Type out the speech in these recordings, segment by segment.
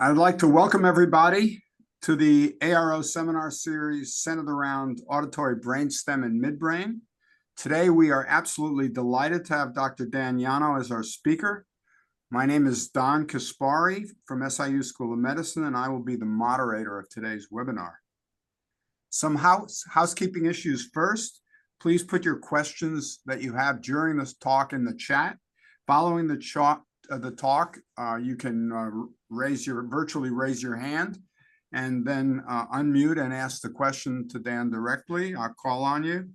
I'd like to welcome everybody to the ARO seminar series centered around auditory brainstem and midbrain. Today, we are absolutely delighted to have Dr. Dan Llano as our speaker. My name is Don Kaspari from SIU School of Medicine, and I will be the moderator of today's webinar. Some housekeeping issues first. Please put your questions that you have during this talk in the chat. Following the talk, you can virtually raise your hand and then unmute and ask the question to Dan directly. I'll call on you.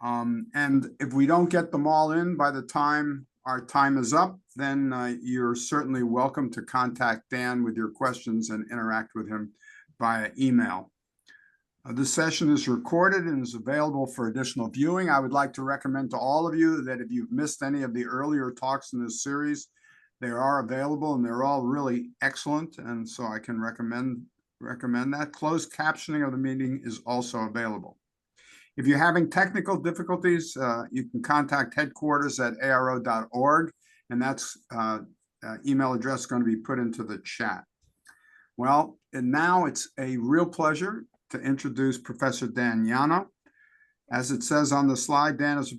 And if we don't get them all in by the time our time is up, then you're certainly welcome to contact Dan with your questions and interact with him via email. This session is recorded and is available for additional viewing. I would like to recommend to all of you that if you've missed any of the earlier talks in this series, they are available and they're all really excellent. And so I can recommend that. Closed captioning of the meeting is also available. If you're having technical difficulties, you can contact headquarters at aro.org, and that's email address going to be put into the chat. Well, and now it's a real pleasure to introduce Professor Dan Llano. As it says on the slide, Dan is a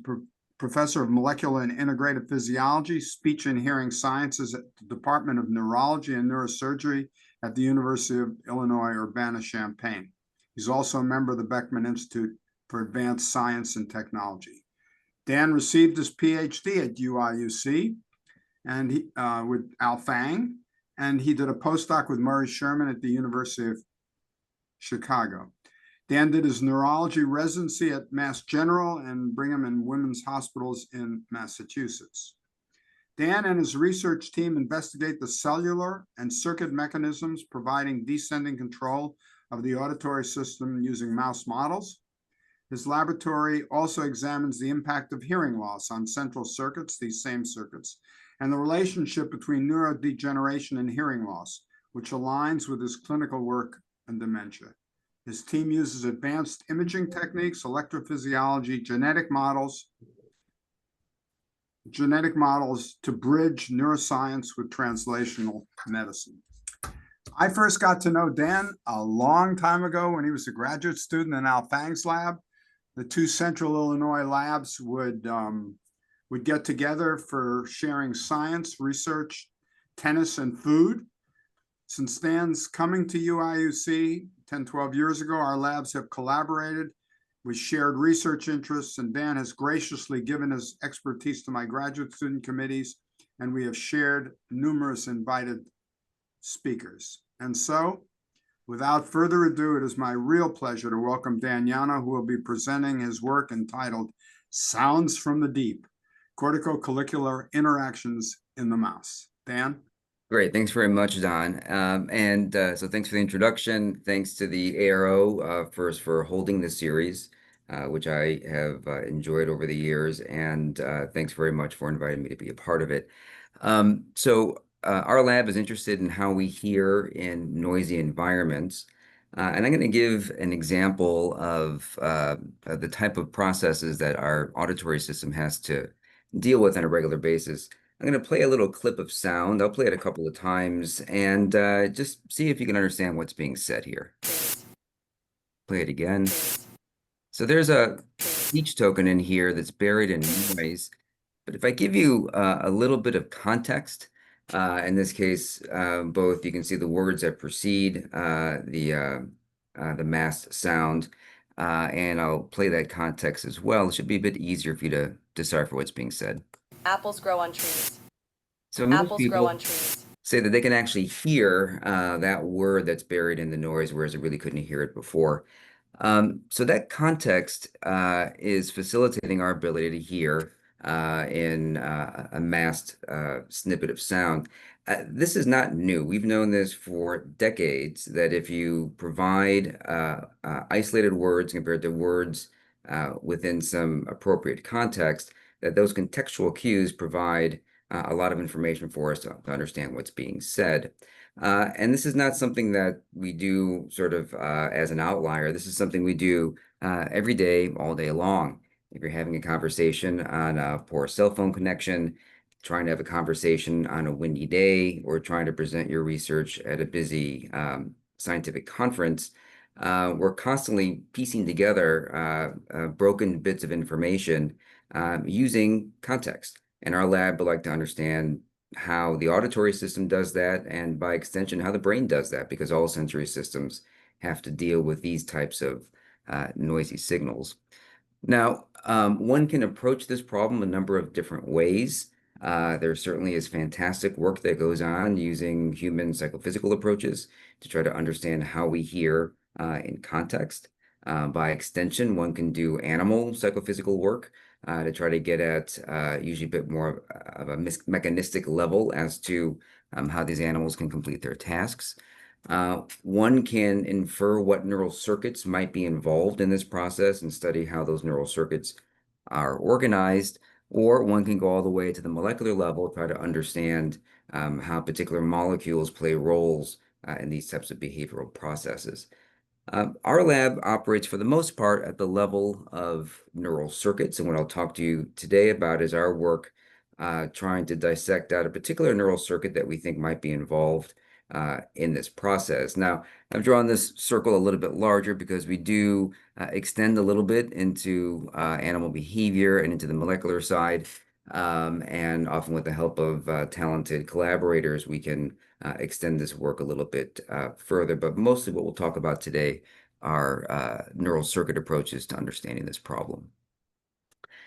professor of molecular and integrative physiology, speech and hearing sciences at the Department of Neurology and Neurosurgery at the University of Illinois, Urbana-Champaign. He's also a member of the Beckman Institute for Advanced Science and Technology. Dan received his PhD at UIUC and with Al Fang, and he did a postdoc with Murray Sherman at the University of Chicago. Dan did his neurology residency at Mass General and Brigham and Women's Hospitals in Massachusetts. Dan and his research team investigate the cellular and circuit mechanisms providing descending control of the auditory system using mouse models. His laboratory also examines the impact of hearing loss on central circuits, these same circuits, and the relationship between neurodegeneration and hearing loss, which aligns with his clinical work and dementia. His team uses advanced imaging techniques, electrophysiology, genetic models to bridge neuroscience with translational medicine. I first got to know Dan a long time ago when he was a graduate student in Al Fang's lab. The two Central Illinois labs would get together for sharing science, research, tennis, and food. Since Dan's coming to UIUC 10, 12 years ago, our labs have collaborated with shared research interests, and Dan has graciously given his expertise to my graduate student committees, and we have shared numerous invited speakers. And so, without further ado, it is my real pleasure to welcome Dan Llano, who will be presenting his work entitled Sounds from the Deep, Cortico-Collicular Interactions in the Mouse. Dan? Great. Thanks very much, Don. So thanks for the introduction. Thanks to the ARO first for holding this series, which I have enjoyed over the years. And thanks very much for inviting me to be a part of it. Our lab is interested in how we hear in noisy environments. And I'm going to give an example of the type of processes that our auditory system has to deal with on a regular basis. I'm going to play a little clip of sound. I'll play it a couple of times and just see if you can understand what's being said here. Play it again. So there's a speech token in here that's buried in noise. But if I give you a little bit of context, in this case, both you can see the words that precede the masked sound, and I'll play that context as well. It should be a bit easier for you to decipher what's being said. Apples grow on trees. So most people say that they can actually hear that word that's buried in the noise, whereas they really couldn't hear it before. So that context is facilitating our ability to hear in a masked snippet of sound. This is not new. We've known this for decades, that if you provide isolated words compared to words within some appropriate context, that those contextual cues provide a lot of information for us to understand what's being said. And this is not something that we do sort of as an outlier. This is something we do every day, all day long. If you're having a conversation on a poor cell phone connection, trying to have a conversation on a windy day or trying to present your research at a busy scientific conference, we're constantly piecing together broken bits of information using context. And our lab would like to understand how the auditory system does that, and by extension, how the brain does that, because all sensory systems have to deal with these types of noisy signals. Now, one can approach this problem a number of different ways. There certainly is fantastic work that goes on using human psychophysical approaches to try to understand how we hear in context. By extension, one can do animal psychophysical work to try to get at usually a bit more of a mechanistic level as to how these animals can complete their tasks. One can infer what neural circuits might be involved in this process and study how those neural circuits are organized, or one can go all the way to the molecular level, try to understand how particular molecules play roles in these types of behavioral processes. Our lab operates for the most part at the level of neural circuits, and what I'll talk to you today about is our work trying to dissect out a particular neural circuit that we think might be involved in this process. Now, I've drawn this circle a little bit larger because we do extend a little bit into animal behavior and into the molecular side, and often with the help of talented collaborators, we can extend this work a little bit further, but mostly what we'll talk about today are neural circuit approaches to understanding this problem.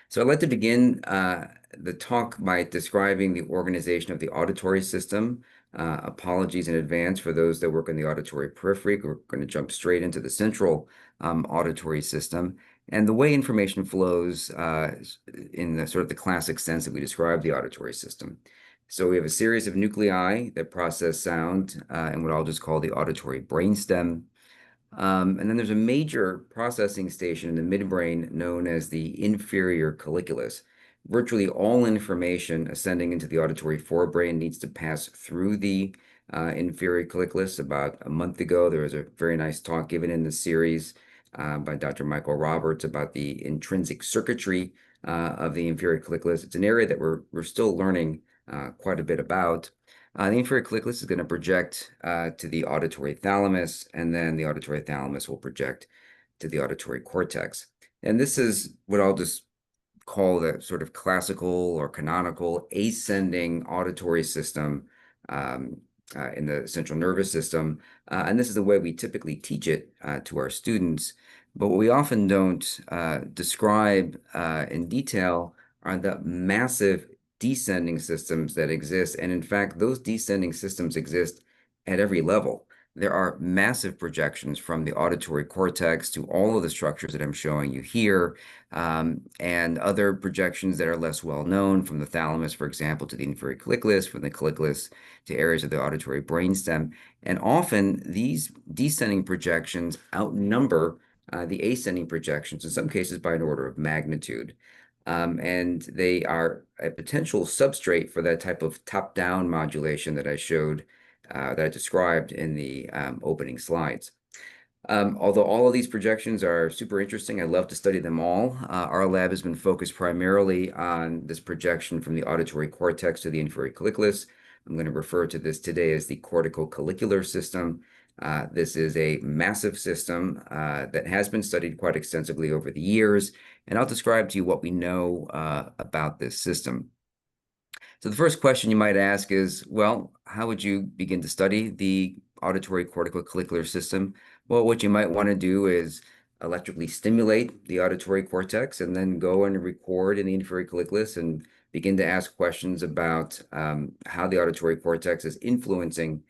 So I'd like to begin the talk by describing the organization of the auditory system. Apologies in advance for those that work in the auditory periphery. We're going to jump straight into the central auditory system. And the way information flows in the sort of the classic sense that we describe the auditory system. So we have a series of nuclei that process sound in what I'll just call the auditory brainstem. And then there's a major processing station in the midbrain known as the inferior colliculus. Virtually all information ascending into the auditory forebrain needs to pass through the inferior colliculus. About a month ago, there was a very nice talk given in the series by Dr. Michael Roberts about the intrinsic circuitry of the inferior colliculus. It's an area that we're still learning quite a bit about. The inferior colliculus is going to project to the auditory thalamus, and then the auditory thalamus will project to the auditory cortex. And this is what I'll just call the sort of classical or canonical ascending auditory system in the central nervous system. And this is the way we typically teach it to our students. But what we often don't describe in detail are the massive descending systems that exist. And in fact, those descending systems exist at every level. There are massive projections from the auditory cortex to all of the structures that I'm showing you here, and other projections that are less well known, from the thalamus, for example, to the inferior colliculus, from the colliculus to areas of the auditory brainstem. And often these descending projections outnumber the ascending projections, in some cases by an order of magnitude. And they are a potential substrate for that type of top-down modulation that I showed, that I described in the opening slides. Although all of these projections are super interesting, I love to study them all. Our lab has been focused primarily on this projection from the auditory cortex to the inferior colliculus. I'm going to refer to this today as the cortico-collicular system. This is a massive system that has been studied quite extensively over the years, and I'll describe to you what we know about this system. So the first question you might ask is, well, how would you begin to study the auditory cortico-collicular system? Well, what you might want to do is electrically stimulate the auditory cortex and then go and record in the inferior colliculus and begin to ask questions about how the auditory cortex is influencing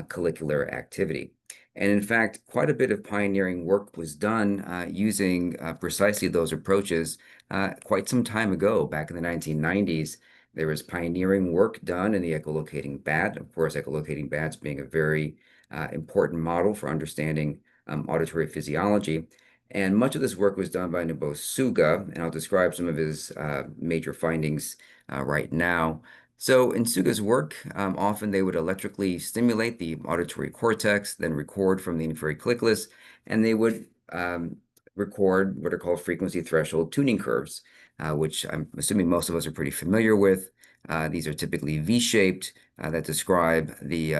collicular activity. And in fact, quite a bit of pioneering work was done using precisely those approaches quite some time ago. Back in the 1990s, there was pioneering work done in the echolocating bat. Of course, echolocating bats being a very important model for understanding auditory physiology. And much of this work was done by Nobuo Suga, and I'll describe some of his major findings right now. So in Suga's work, often they would electrically stimulate the auditory cortex, then record from the inferior colliculus, and they would record what are called frequency threshold tuning curves, which I'm assuming most of us are pretty familiar with. These are typically V-shaped that describe the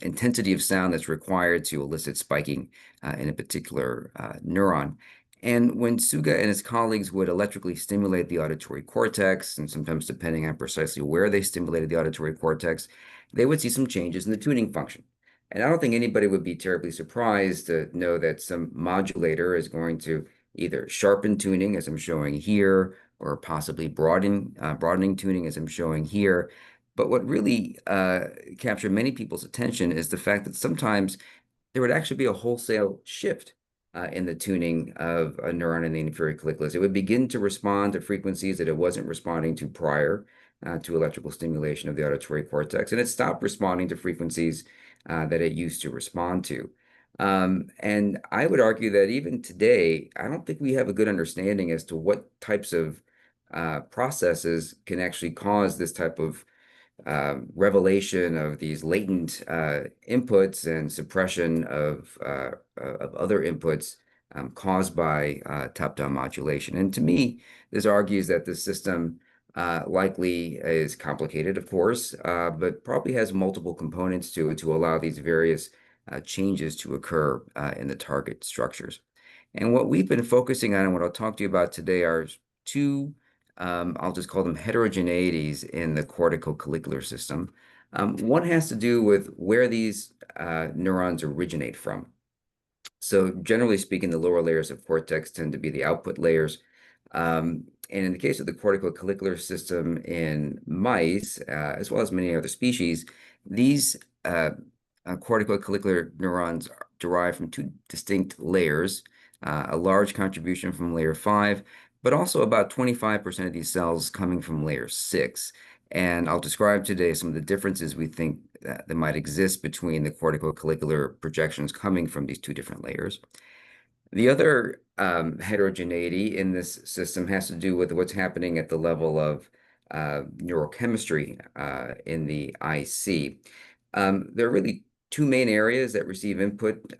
intensity of sound that's required to elicit spiking in a particular neuron. And when Suga and his colleagues would electrically stimulate the auditory cortex, and sometimes depending on precisely where they stimulated the auditory cortex, they would see some changes in the tuning function. And I don't think anybody would be terribly surprised to know that some modulator is going to either sharpen tuning, as I'm showing here, or possibly broadening tuning, as I'm showing here. But what really captured many people's attention is the fact that sometimes there would actually be a wholesale shift in the tuning of a neuron in the inferior colliculus. It would begin to respond to frequencies that it wasn't responding to prior to electrical stimulation of the auditory cortex, and it stopped responding to frequencies that it used to respond to. And I would argue that even today, I don't think we have a good understanding as to what types of processes can actually cause this type of revelation of these latent inputs and suppression of other inputs caused by top-down modulation. And to me, this argues that the system likely is complicated, of course, but probably has multiple components to it to allow these various changes to occur in the target structures. And what we've been focusing on and what I'll talk to you about today are two I'll just call them heterogeneities in the cortico-collicular system. One has to do with where these neurons originate from. So generally speaking, the lower layers of cortex tend to be the output layers. And in the case of the cortico-collicular system in mice, as well as many other species, these cortico-collicular neurons derive from two distinct layers, a large contribution from layer 5, but also about 25% of these cells coming from layer 6. And I'll describe today some of the differences we think that might exist between the cortico-collicular projections coming from these two different layers. The other heterogeneity in this system has to do with what's happening at the level of neurochemistry in the IC. There are really two main areas that receive input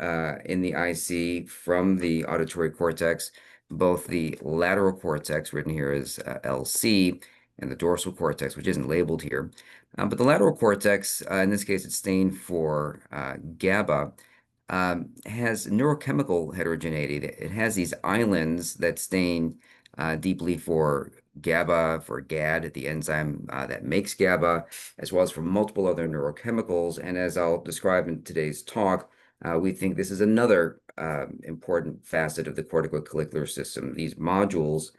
in the IC from the auditory cortex, both the lateral cortex, written here as LC, and the dorsal cortex, which isn't labeled here. But the lateral cortex, in this case, it's stained for GABA, has neurochemical heterogeneity. It has these islands that stain deeply for GABA, for GAD, the enzyme that makes GABA, as well as for multiple other neurochemicals. And as I'll describe in today's talk, we think this is another important facet of the cortico-collicular system. These modules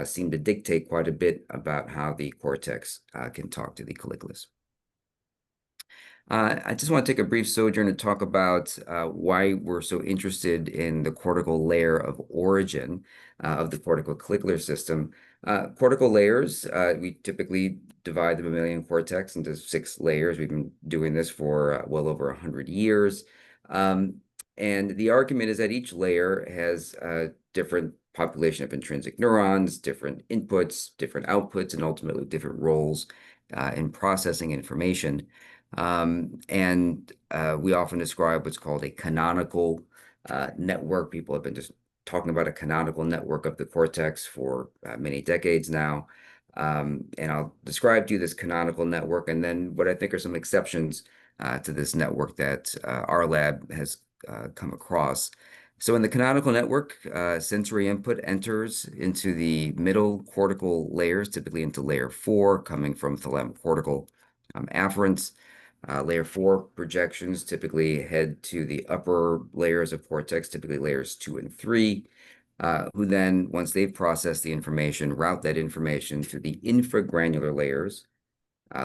seem to dictate quite a bit about how the cortex can talk to the colliculus. I just want to take a brief sojourn to talk about why we're so interested in the cortical layer of origin of the cortico-collicular system. Cortical layers, we typically divide the mammalian cortex into 6 layers. We've been doing this for well over 100 years. And the argument is that each layer has a different population of intrinsic neurons, different inputs, different outputs, and ultimately different roles in processing information. And we often describe what's called a canonical network. People have been just talking about a canonical network of the cortex for many decades now. And I'll describe to you this canonical network and then what I think are some exceptions to this network that our lab has come across. So in the canonical network, sensory input enters into the middle cortical layers, typically into layer 4, coming from thalamocortical afferents. Layer 4 projections typically head to the upper layers of cortex, typically layers 2 and 3, who then, once they've processed the information, route that information to the infragranular layers.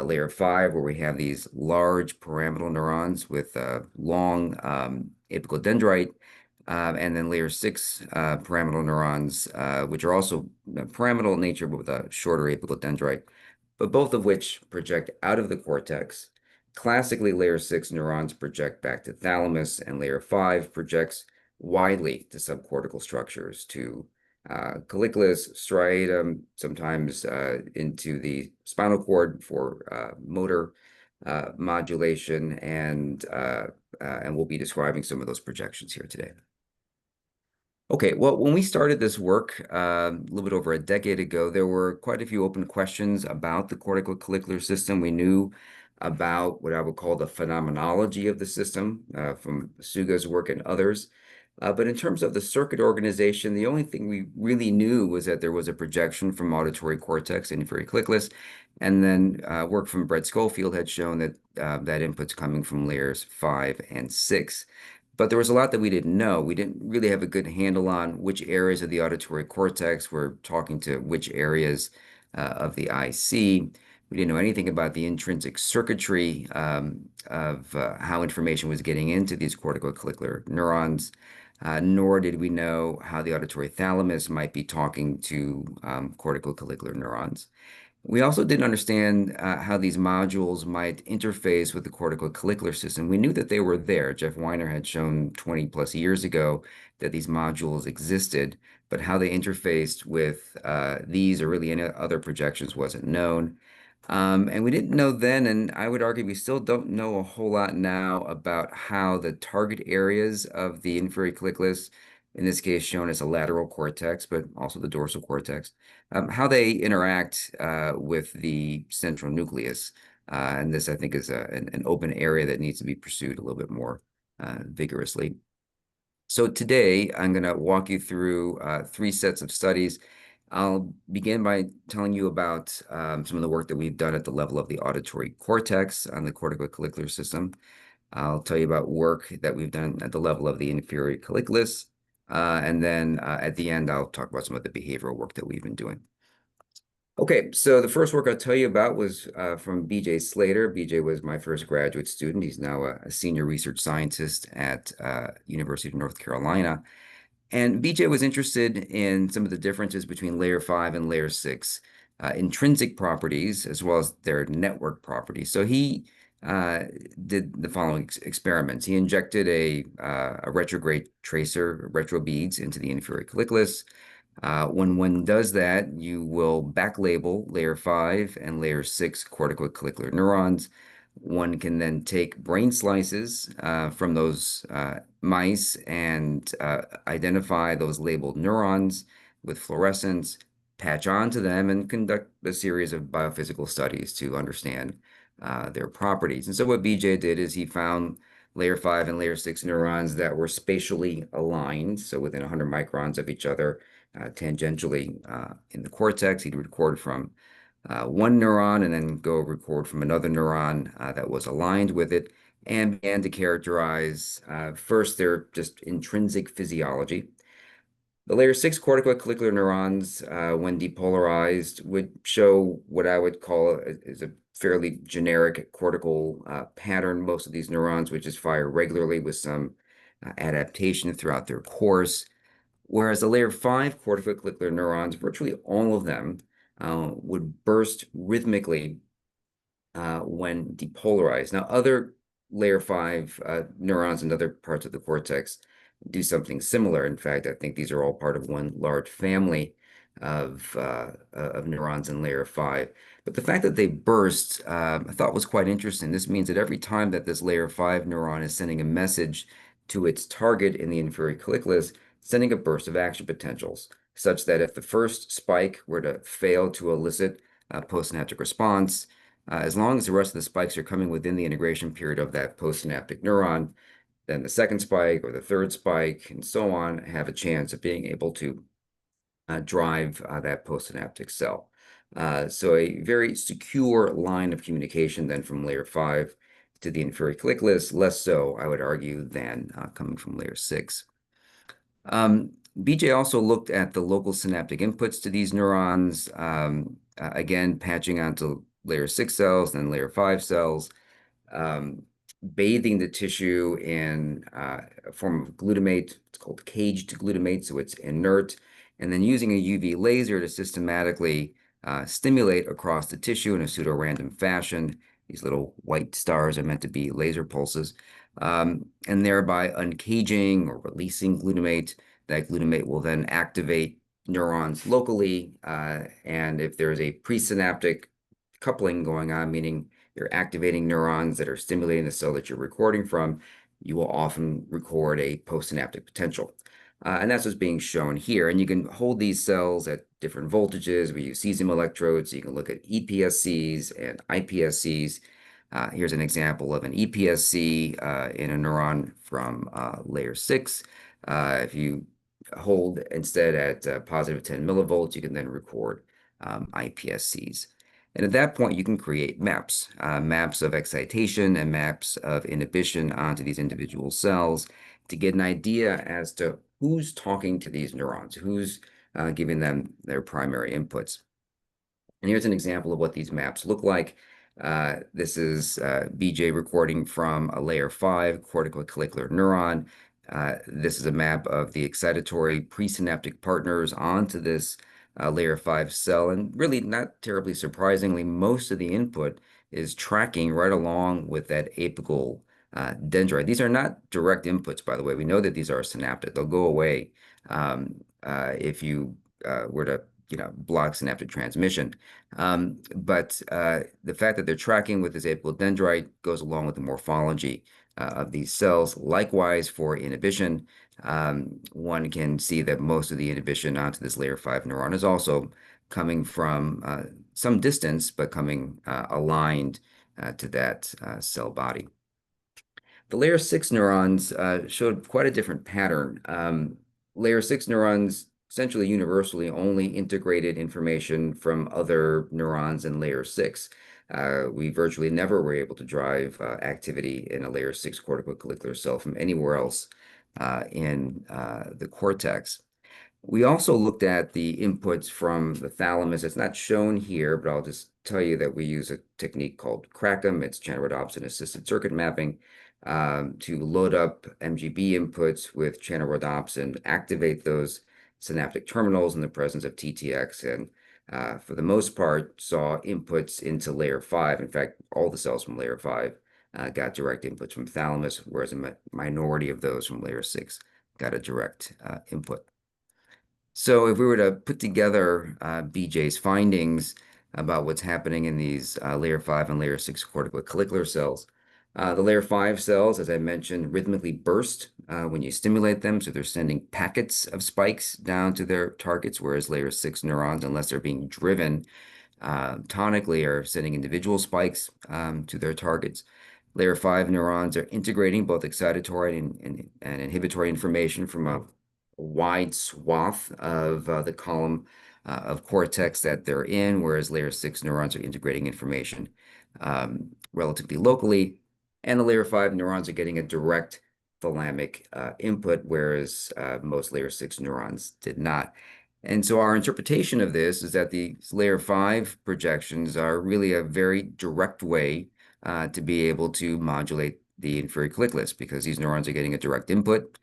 Layer 5, where we have these large pyramidal neurons with long apical dendrite, and then layer 6 pyramidal neurons, which are also pyramidal in nature, but with a shorter apical dendrite, but both of which project out of the cortex. Classically, layer 6 neurons project back to thalamus, and layer 5 projects widely to subcortical structures, to colliculus, striatum, sometimes into the spinal cord for motor modulation, and we'll be describing some of those projections here today. Okay, well, when we started this work a little bit over a decade ago, there were quite a few open questions about the cortico-collicular system. We knew about what I would call the phenomenology of the system from Suga's work and others. But in terms of the circuit organization, the only thing we really knew was that there was a projection from auditory cortex and inferior colliculus, and then work from Brett Schofield had shown that that input's coming from layers 5 and 6. But there was a lot that we didn't know. We didn't really have a good handle on which areas of the auditory cortex were talking to which areas of the IC. We didn't know anything about the intrinsic circuitry of how information was getting into these cortico-collicular neurons, nor did we know how the auditory thalamus might be talking to cortico-collicular neurons. We also didn't understand how these modules might interface with the cortico-collicular system. We knew that they were there. Jeff Weiner had shown 20 plus years ago that these modules existed, but how they interfaced with these or really any other projections wasn't known. And we didn't know then, and I would argue we still don't know a whole lot now about how the target areas of the inferior colliculus, in this case shown as a lateral cortex, but also the dorsal cortex, how they interact with the central nucleus. And this, I think, is an open area that needs to be pursued a little bit more vigorously. So today, I'm going to walk you through 3 sets of studies. I'll begin by telling you about some of the work that we've done at the level of the auditory cortex on the cortico-collicular system. I'll tell you about work that we've done at the level of the inferior colliculus. And then at the end, I'll talk about some of the behavioral work that we've been doing. Okay, so the first work I'll tell you about was from BJ Slater. BJ was my first graduate student. He's now a senior research scientist at University of North Carolina. And BJ was interested in some of the differences between layer 5 and layer 6, intrinsic properties, as well as their network properties. So he did the following experiments. He injected a retrograde tracer, retro beads, into the inferior colliculus. When one does that, you will back label layer 5 and layer 6 cortico-collicular neurons. One can then take brain slices from those mice and identify those labeled neurons with fluorescence, patch onto them, and conduct a series of biophysical studies to understand their properties. And so what BJ did is he found layer 5 and layer 6 neurons that were spatially aligned, so within 100 microns of each other, tangentially in the cortex. He'd record from one neuron and then go record from another neuron that was aligned with it, and began to characterize first their just intrinsic physiology. The layer 6 cortico-collicular neurons, when depolarized, would show what I would call is a fairly generic cortical pattern. Most of these neurons would just fire regularly with some adaptation throughout their course. Whereas the layer 5 cortico-collicular neurons, virtually all of them, would burst rhythmically when depolarized. Now, other layer 5 neurons in other parts of the cortex do something similar. In fact, I think these are all part of one large family of neurons in layer 5. But the fact that they burst, I thought was quite interesting. This means that every time that this layer 5 neuron is sending a message to its target in the inferior colliculus, sending a burst of action potentials, such that if the first spike were to fail to elicit a postsynaptic response, as long as the rest of the spikes are coming within the integration period of that postsynaptic neuron, then the second spike or the third spike and so on have a chance of being able to drive that postsynaptic cell. So a very secure line of communication then from layer 5 to the inferior colliculus, less so, I would argue, than coming from layer 6. BJ also looked at the local synaptic inputs to these neurons, again, patching onto layer 6 cells, then layer 5 cells, bathing the tissue in a form of glutamate. It's called caged glutamate, so it's inert, and then using a UV laser to systematically stimulate across the tissue in a pseudo-random fashion. These little white stars are meant to be laser pulses, and thereby uncaging or releasing glutamate. That glutamate will then activate neurons locally, and if there's a presynaptic coupling going on, meaning you're activating neurons that are stimulating the cell that you're recording from, you will often record a postsynaptic potential. And that's what's being shown here. And you can hold these cells at different voltages. We use cesium electrodes, so you can look at EPSCs and IPSCs. Here's an example of an EPSC in a neuron from layer 6. If you hold instead at positive 10 millivolts, you can then record IPSCs. And at that point, you can create maps, maps of excitation and maps of inhibition onto these individual cells to get an idea as to who's talking to these neurons, who's giving them their primary inputs. And here's an example of what these maps look like. This is BJ recording from a layer 5 cortico-collicular neuron. This is a map of the excitatory presynaptic partners onto this layer 5 cell. And really, not terribly surprisingly, most of the input is tracking right along with that apical dendrite. These are not direct inputs, by the way. We know that these are synaptic. They'll go away if you were to block synaptic transmission. But the fact that they're tracking with this apical dendrite goes along with the morphology of these cells. Likewise, for inhibition, one can see that most of the inhibition onto this layer 5 neuron is also coming from some distance, but coming aligned to that cell body. The layer 6 neurons showed quite a different pattern. Layer 6 neurons essentially universally only integrated information from other neurons in layer 6. We virtually never were able to drive activity in a layer 6 cortico-collicular cell from anywhere else in the cortex. We also looked at the inputs from the thalamus. It's not shown here, but I'll just tell you that we use a technique called CRACM. It's channel-rhodopsin assisted circuit mapping to load up MGB inputs with channel-rhodopsin, activate those synaptic terminals in the presence of TTX, and for the most part saw inputs into layer 5. In fact, all the cells from layer 5 got direct inputs from thalamus, whereas a minority of those from layer 6 got a direct input. So if we were to put together BJ's findings about what's happening in these layer 5 and layer 6 cortico-collicular cells, the layer 5 cells, as I mentioned, rhythmically burst when you stimulate them. So they're sending packets of spikes down to their targets, whereas layer 6 neurons, unless they're being driven tonically, are sending individual spikes to their targets. Layer 5 neurons are integrating both excitatory and inhibitory information from a wide swath of the column of cortex that they're in, whereas layer 6 neurons are integrating information relatively locally. And the layer 5 neurons are getting a direct thalamic input, whereas most layer 6 neurons did not. And so our interpretation of this is that the layer 5 projections are really a very direct way to be able to modulate the inferior colliculus, because these neurons are getting a direct input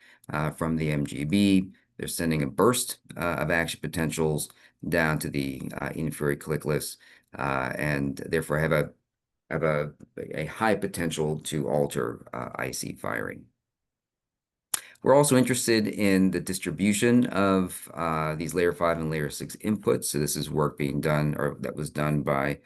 from the MGB. They're sending a burst of action potentials down to the inferior colliculus, and therefore have a high potential to alter IC firing. We're also interested in the distribution of these layer 5 and layer 6 inputs. So this is work being done, or that was done by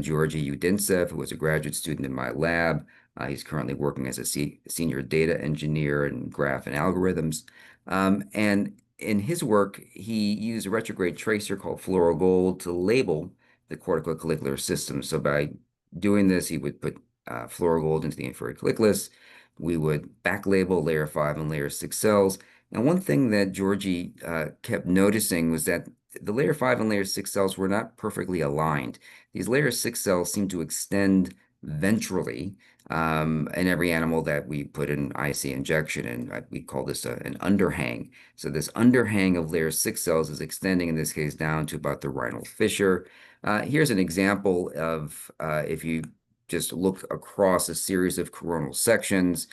Georgi Udintsev, who was a graduate student in my lab. He's currently working as a senior data engineer in graph and algorithms. And in his work, he used a retrograde tracer called fluorogold to label the cortico-collicular system. So by doing this, he would put fluorogold into the inferior colliculus. We would back label layer 5 and layer 6 cells. And one thing that Georgi kept noticing was that the layer 5 and layer 6 cells were not perfectly aligned. These layer 6 cells seem to extend ventrally in every animal that we put an IC injection in. We call this an underhang. So this underhang of layer 6 cells is extending, in this case, down to about the rhinal fissure. Here's an example of if you just look across a series of coronal sections.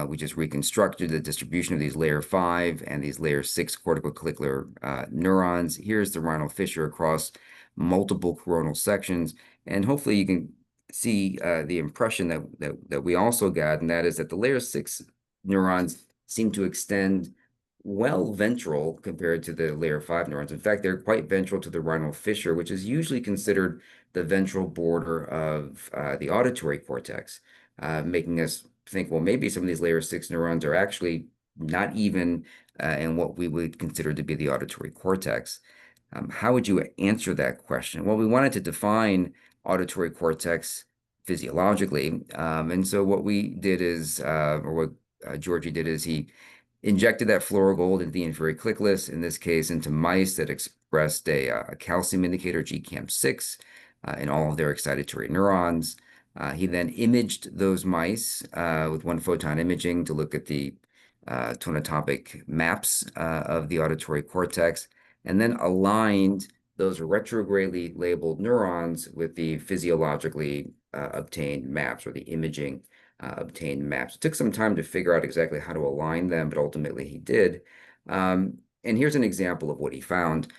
We just reconstructed the distribution of these layer 5 and these layer 6 cortico-collicular neurons. Here's the rhinal fissure across multiple coronal sections. And hopefully you can see the impression that we also got, and that is that the layer 6 neurons seem to extend well ventral compared to the layer 5 neurons. In fact, they're quite ventral to the rhinal fissure, which is usually considered the ventral border of the auditory cortex, making us think, well, maybe some of these layer 6 neurons are actually not even in what we would consider to be the auditory cortex. How would you answer that question? Well, we wanted to define auditory cortex physiologically. And so what we did is, or what Georgie did is he injected that fluoro gold into the inferior clickless, in this case into mice that expressed a calcium indicator, GCAM6, in all of their excitatory neurons. He then imaged those mice with one photon imaging to look at the tonotopic maps of the auditory cortex, and then aligned those retrogradely labeled neurons with the physiologically obtained maps, or the imaging obtained maps. It took some time to figure out exactly how to align them, but ultimately he did. And here's an example of what he found.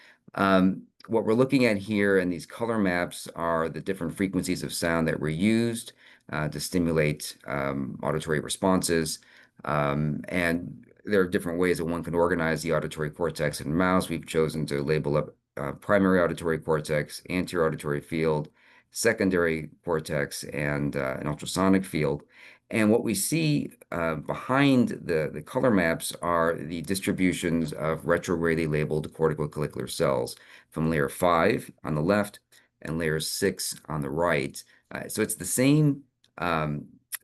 What we're looking at here in these color maps are the different frequencies of sound that were used to stimulate auditory responses. And there are different ways that one can organize the auditory cortex in mouse. We've chosen to label up primary auditory cortex, anterior auditory field, secondary cortex, and an ultrasonic field. And what we see behind the color maps are the distributions of retrogradely labeled cortico-collicular cells from layer 5 on the left and layer 6 on the right. So it's the same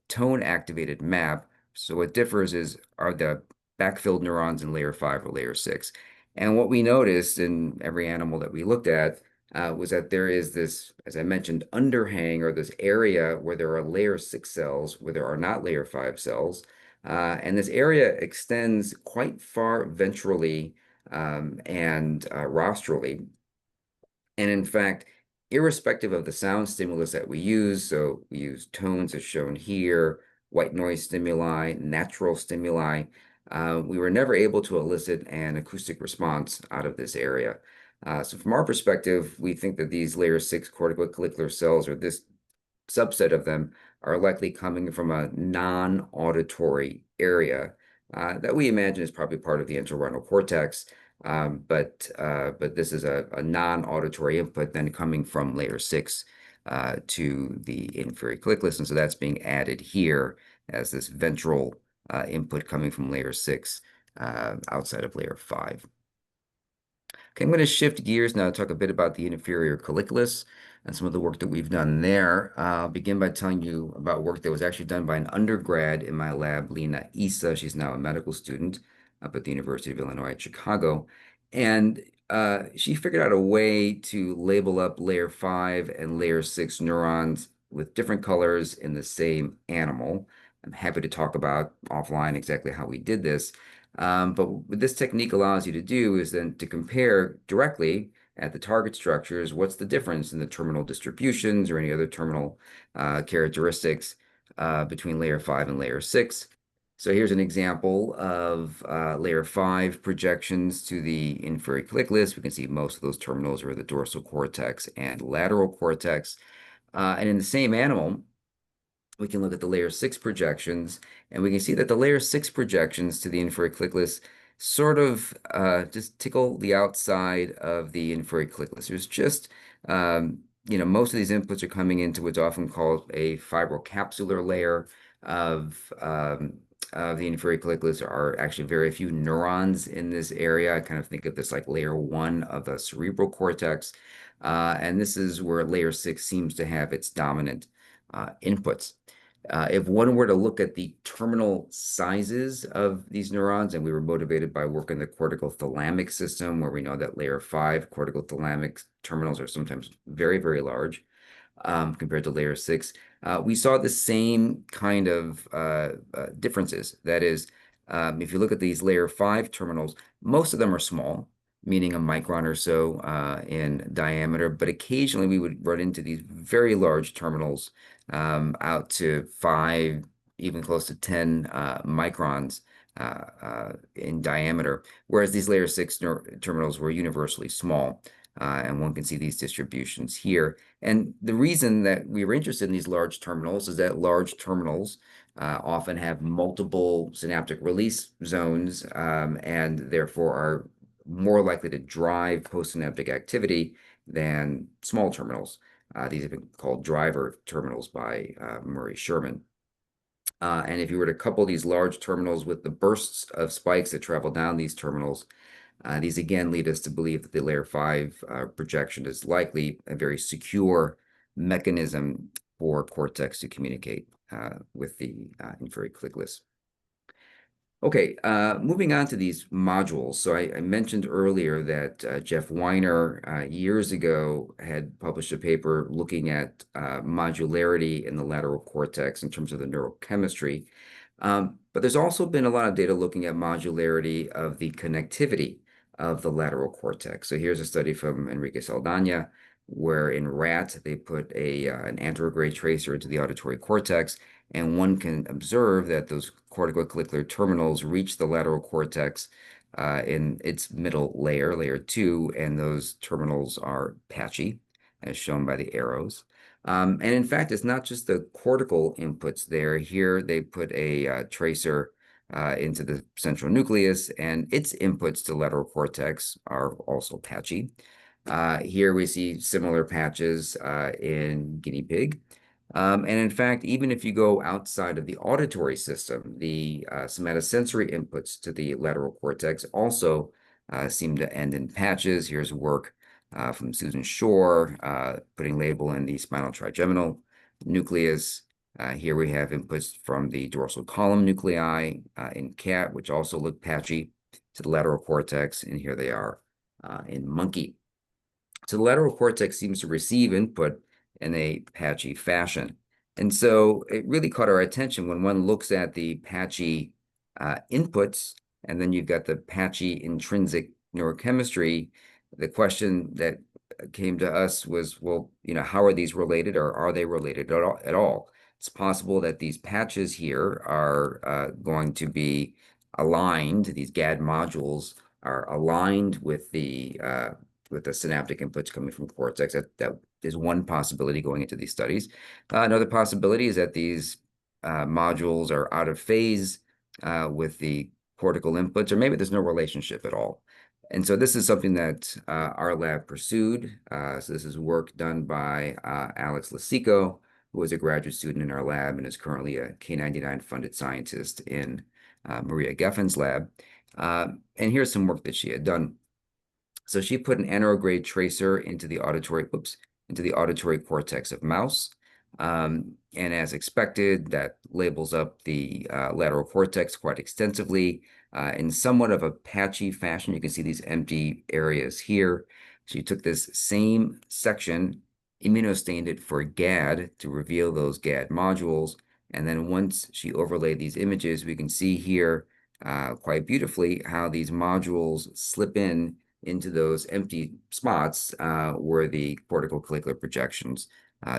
tone-activated map. So what differs are the backfilled neurons in layer 5 or layer 6. And what we noticed in every animal that we looked at was that there is this, as I mentioned, underhang, or this area where there are layer 6 cells where there are not layer 5 cells. And this area extends quite far ventrally and rostrally. And in fact, irrespective of the sound stimulus that we use, so we use tones as shown here, white noise stimuli, natural stimuli, we were never able to elicit an acoustic response out of this area. So from our perspective, we think that these layer 6 cortico-collicular cells, or this subset of them, are likely coming from a non-auditory area that we imagine is probably part of the entorhinal cortex. But this is a non-auditory input then coming from layer 6 to the inferior clickless. And so that's being added here as this ventral input coming from layer 6 outside of layer 5. Okay, I'm going to shift gears now to talk a bit about the inferior colliculus and some of the work that we've done there. I'll begin by telling you about work that was actually done by an undergrad in my lab, Lena Issa. She's now a medical student up at the University of Illinois at Chicago. And she figured out a way to label up layer 5 and layer 6 neurons with different colors in the same animal. I'm happy to talk about offline exactly how we did this. But what this technique allows you to do is then to compare directly at the target structures, what's the difference in the terminal distributions or any other terminal characteristics between layer 5 and layer 6. So here's an example of layer 5 projections to the inferior colliculus. We can see most of those terminals are the dorsal cortex and lateral cortex. And in the same animal, we can look at the layer 6 projections, and we can see that the layer 6 projections to the inferior colliculus sort of just tickle the outside of the inferior colliculus. There's just, most of these inputs are coming into what's often called a fibrocapsular layer of the inferior colliculus. There are actually very few neurons in this area. I kind of think of this like layer 1 of the cerebral cortex. And this is where layer 6 seems to have its dominant inputs. If one were to look at the terminal sizes of these neurons, and we were motivated by work in the cortical-thalamic system, where we know that layer 5 cortical-thalamic terminals are sometimes very, very large compared to layer 6, we saw the same kind of differences. That is, if you look at these layer 5 terminals, most of them are small, meaning a micron or so in diameter, but occasionally we would run into these very large terminals out to 5, even close to 10 microns in diameter, whereas these layer 6 terminals were universally small. And one can see these distributions here. And the reason that we were interested in these large terminals is that large terminals often have multiple synaptic release zones and therefore are more likely to drive postsynaptic activity than small terminals. These have been called driver terminals by Murray Sherman. And if you were to couple these large terminals with the bursts of spikes that travel down these terminals, these again lead us to believe that the layer 5 projection is likely a very secure mechanism for cortex to communicate with the inferior colliculus. Okay, moving on to these modules. So I mentioned earlier that Jeff Weiner years ago had published a paper looking at modularity in the lateral cortex in terms of the neurochemistry. But there's also been a lot of data looking at modularity of the connectivity of the lateral cortex. So here's a study from Enrique Saldana, where in rat, they put an anterograde tracer into the auditory cortex, and one can observe that those cortico-collicular terminals reach the lateral cortex in its middle layer, layer 2, and those terminals are patchy, as shown by the arrows. And in fact, it's not just the cortical inputs there. Here, they put a tracer into the central nucleus, and its inputs to lateral cortex are also patchy. Here we see similar patches in guinea pig. And in fact, even if you go outside of the auditory system, the somatosensory inputs to the lateral cortex also seem to end in patches. Here's work from Susan Shore, putting label in the spinal trigeminal nucleus. Here we have inputs from the dorsal column nuclei in cat, which also look patchy to the lateral cortex, and here they are in monkey. So the lateral cortex seems to receive input in a patchy fashion. And so it really caught our attention when one looks at the patchy inputs, and then you've got the patchy intrinsic neurochemistry. The question that came to us was, well, how are these related, or are they related at all? It's possible that these patches here are going to be aligned. These GAD modules are aligned with the synaptic inputs coming from cortex. That is one possibility going into these studies. Another possibility is that these modules are out of phase with the cortical inputs, or maybe there's no relationship at all. And so this is something that our lab pursued. So this is work done by Alex Lasico, who was a graduate student in our lab and is currently a K99 funded scientist in Maria Geffen's lab. And here's some work that she had done. So she put an anterograde tracer into the auditory cortex of mouse. And as expected, that labels up the lateral cortex quite extensively in somewhat of a patchy fashion. You can see these empty areas here. She took this same section, immunostained it for GAD to reveal those GAD modules. And then once she overlaid these images, we can see here quite beautifully how these modules slip into those empty spots where the cortico-collicular projections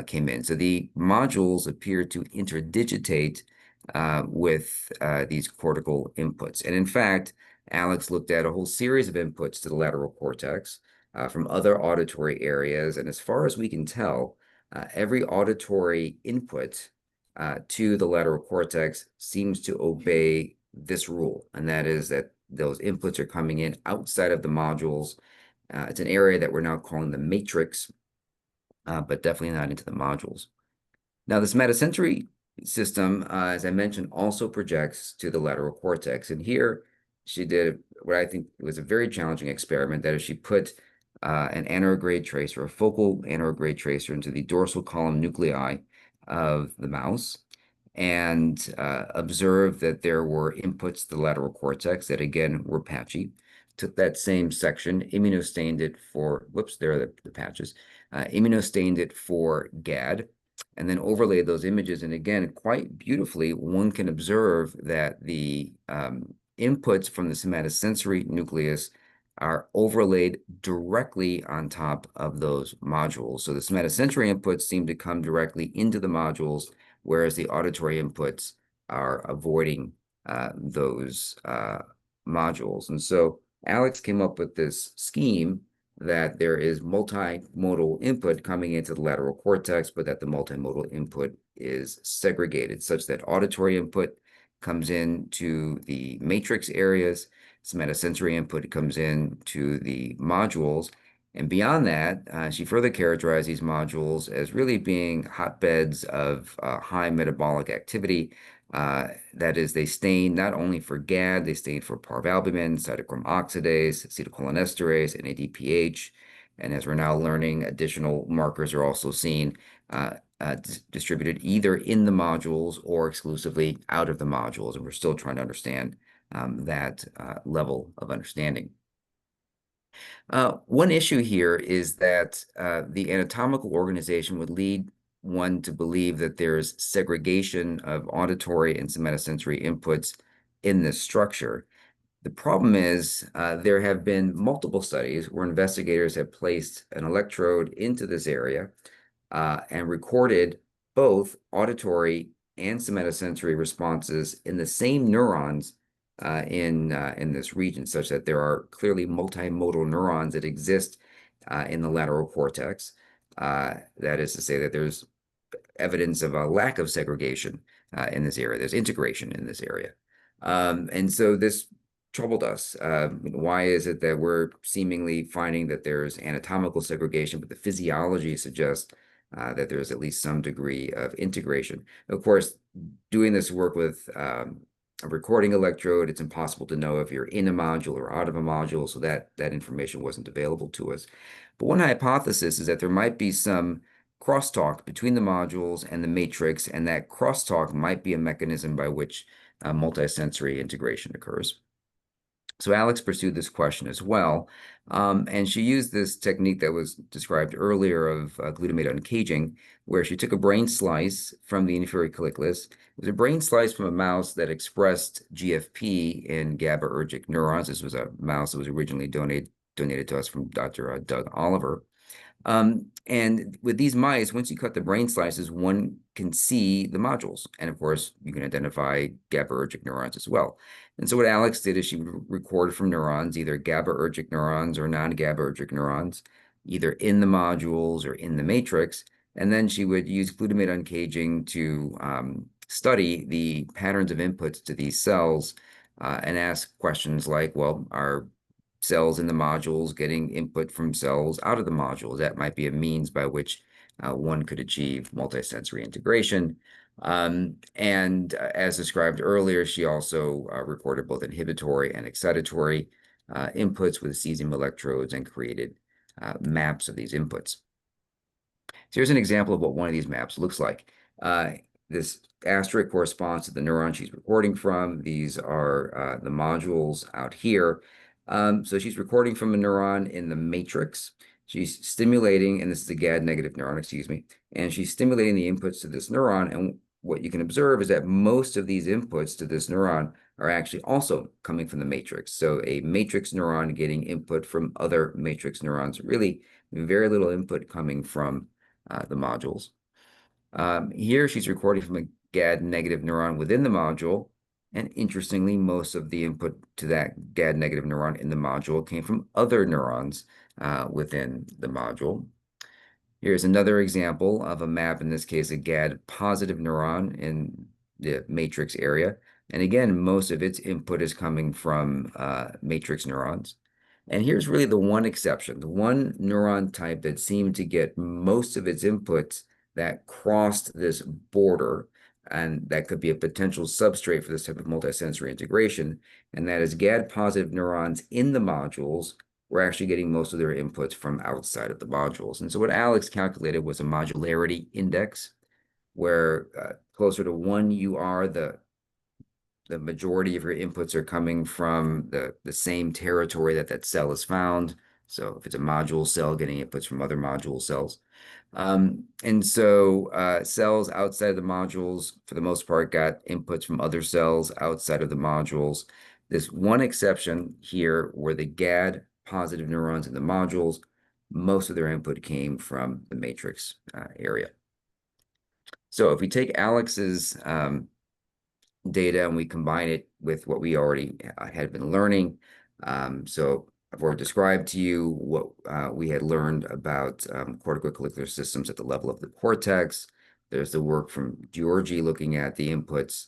came in. So the modules appear to interdigitate with these cortical inputs. And in fact, Alex looked at a whole series of inputs to the lateral cortex from other auditory areas. And as far as we can tell, every auditory input to the lateral cortex seems to obey this rule, and that is that those inputs are coming in outside of the modules. It's an area that we're now calling the matrix, but definitely not into the modules. Now, the somatosensory system, as I mentioned, also projects to the lateral cortex. And here she did what I think was a very challenging experiment. That is, she put an anterograde tracer, a focal anterograde tracer, into the dorsal column nuclei of the mouse, and observed that there were inputs to the lateral cortex that, again, were patchy. Took that same section, immunostained it for, whoops, there are the patches, immunostained it for GAD, and then overlaid those images. And again, quite beautifully, one can observe that the inputs from the somatosensory nucleus are overlaid directly on top of those modules. So the somatosensory inputs seem to come directly into the modules, whereas the auditory inputs are avoiding those modules. And so Alex came up with this scheme that there is multimodal input coming into the lateral cortex, but that the multimodal input is segregated such that auditory input comes into the matrix areas, somatosensory input comes into the modules. And beyond that, she further characterized these modules as really being hotbeds of high metabolic activity. That is, they stain not only for GAD, they stain for parvalbumin, cytochrome oxidase, acetylcholinesterase, and ADPH. And as we're now learning, additional markers are also seen distributed either in the modules or exclusively out of the modules. And we're still trying to understand that level of understanding. One issue here is that the anatomical organization would lead one to believe that there's segregation of auditory and somatosensory inputs in this structure. The problem is there have been multiple studies where investigators have placed an electrode into this area and recorded both auditory and somatosensory responses in the same neurons in this region, such that there are clearly multimodal neurons that exist in the lateral cortex. That is to say that there's evidence of a lack of segregation in this area. There's integration in this area. And so this troubled us. Why is it that we're seemingly finding that there's anatomical segregation, but the physiology suggests that there's at least some degree of integration? Of course, doing this work with a recording electrode, it's impossible to know if you're in a module or out of a module, so that information wasn't available to us. But one hypothesis is that there might be some crosstalk between the modules and the matrix, and that crosstalk might be a mechanism by which multisensory integration occurs. So Alex pursued this question as well, and she used this technique that was described earlier of glutamate uncaging, where she took a brain slice from the inferior colliculus. It was a brain slice from a mouse that expressed GFP in GABAergic neurons. This was a mouse that was originally donated to us from Dr. Doug Oliver. And with these mice, once you cut the brain slices, one can see the modules. And of course, you can identify GABAergic neurons as well. And so what Alex did is she recorded from neurons, either GABAergic neurons or non-GABAergic neurons, either in the modules or in the matrix. And then she would use glutamate uncaging to study the patterns of inputs to these cells and ask questions like, well, are cells in the modules getting input from cells out of the modules? That might be a means by which one could achieve multisensory integration. And as described earlier, she also recorded both inhibitory and excitatory inputs with cesium electrodes and created maps of these inputs. So here's an example of what one of these maps looks like. This asterisk corresponds to the neuron she's recording from. These are the modules out here. So she's recording from a neuron in the matrix. She's stimulating, and this is a GAD negative neuron, excuse me, and she's stimulating the inputs to this neuron. And what you can observe is that most of these inputs to this neuron are actually also coming from the matrix. So a matrix neuron getting input from other matrix neurons, really very little input coming from the modules. Here she's recording from a GAD negative neuron within the module. And interestingly, most of the input to that GAD negative neuron in the module came from other neurons within the module. Here's another example of a map, in this case, a GAD positive neuron in the matrix area. And again, most of its input is coming from matrix neurons. And here's really the one exception, the one neuron type that seemed to get most of its inputs that crossed this border, and that could be a potential substrate for this type of multisensory integration, and that is GAD positive neurons in the modules were actually getting most of their inputs from outside of the modules. And so what Alex calculated was a modularity index, where closer to 1 you are, the majority of your inputs are coming from the same territory that cell is found. So if it's a module cell getting inputs from other module cells. And so cells outside of the modules, for the most part, got inputs from other cells outside of the modules. This one exception here were the GAD positive neurons in the modules. Most of their input came from the matrix area. So if we take Alex's data and we combine it with what we already had been learning, so I've already described to you what we had learned about cortico-collicular systems at the level of the cortex. There's the work from Georgi looking at the inputs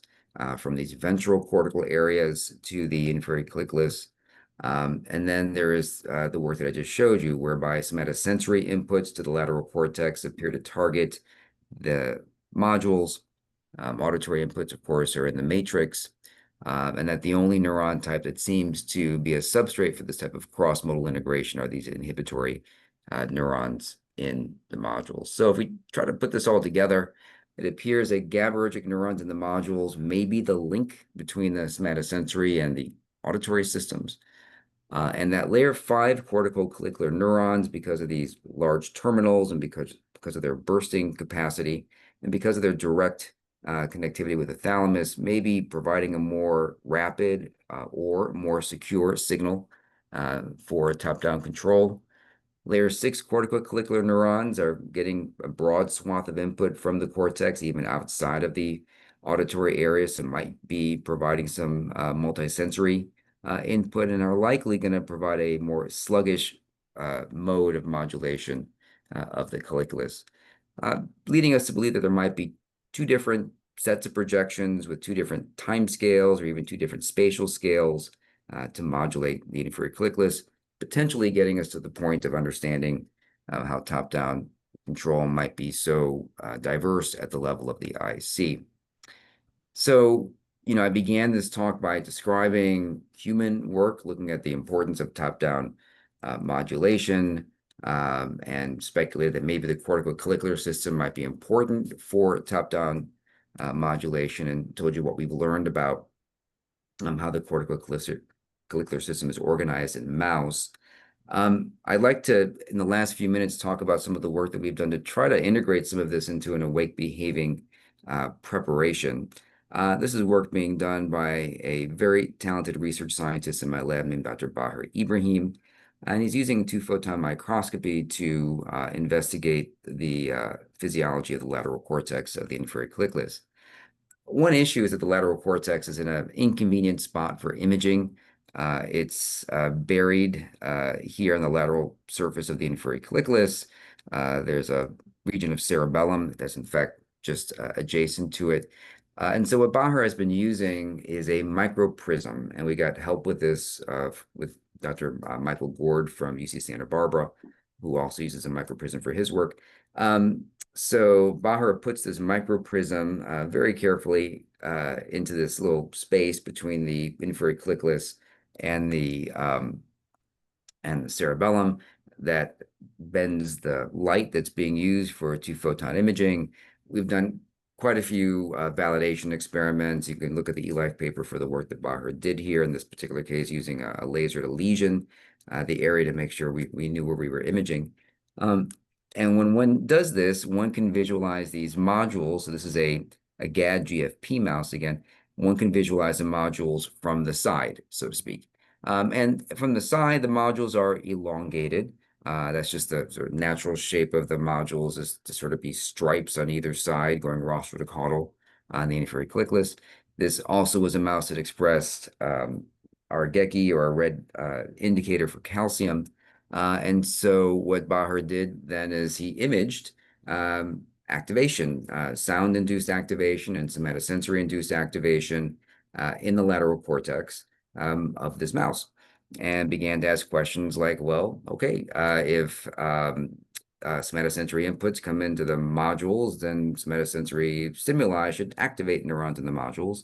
from these ventral cortical areas to the inferior colliculus. And then there is the work that I just showed you, whereby somatosensory inputs to the lateral cortex appear to target the modules, Auditory inputs, of course, are in the matrix, and that the only neuron type that seems to be a substrate for this type of cross-modal integration are these inhibitory neurons in the modules. So if we try to put this all together, it appears that GABAergic neurons in the modules may be the link between the somatosensory and the auditory systems. And that layer 5 cortico-collicular neurons, because of these large terminals and because of their bursting capacity and because of their direct connectivity with the thalamus, may be providing a more rapid or more secure signal for top-down control. Layer 6 cortico-collicular neurons are getting a broad swath of input from the cortex, even outside of the auditory area, so might be providing some multisensory input and are likely going to provide a more sluggish mode of modulation of the colliculus, leading us to believe that there might be two different sets of projections with two different time scales or even two different spatial scales to modulate the inferior colliculus, potentially getting us to the point of understanding how top-down control might be so diverse at the level of the IC. So, I began this talk by describing human work, looking at the importance of top-down modulation, and speculated that maybe the cortico-collicular system might be important for top-down modulation, and told you what we've learned about how the cortico-collicular system is organized in mouse. I'd like to, in the last few minutes, talk about some of the work that we've done to try to integrate some of this into an awake behaving preparation. This is work being done by a very talented research scientist in my lab named Dr. Bahar Ibrahim, and he's using 2-photon microscopy to investigate the physiology of the lateral cortex of the inferior colliculus. One issue is that the lateral cortex is in an inconvenient spot for imaging. It's buried here on the lateral surface of the inferior colliculus. There's a region of cerebellum that's in fact just adjacent to it. And so what Bahar has been using is a microprism, and we got help with this with Dr. Michael Gord from UC Santa Barbara, who also uses a microprism for his work. So Bahar puts this microprism very carefully into this little space between the inferior colliculus and the cerebellum that bends the light that's being used for 2-photon imaging. We've done quite a few validation experiments. You can look at the eLife paper for the work that Bahar did here, in this particular case, using a laser to lesion the area to make sure we knew where we were imaging. And when one does this, one can visualize these modules. So this is a GAD GFP mouse again. One can visualize the modules from the side, so to speak. And from the side, the modules are elongated. That's just the sort of natural shape of the modules, is to sort of be stripes on either side going rostral to caudal on the inferior colliculus. This also was a mouse that expressed our GECI, or a red indicator for calcium. And so what Bahar did then is he imaged activation, sound-induced activation and somatosensory-induced activation in the lateral cortex of this mouse, and began to ask questions like, well, okay, if somatosensory inputs come into the modules, then somatosensory stimuli should activate neurons in the modules.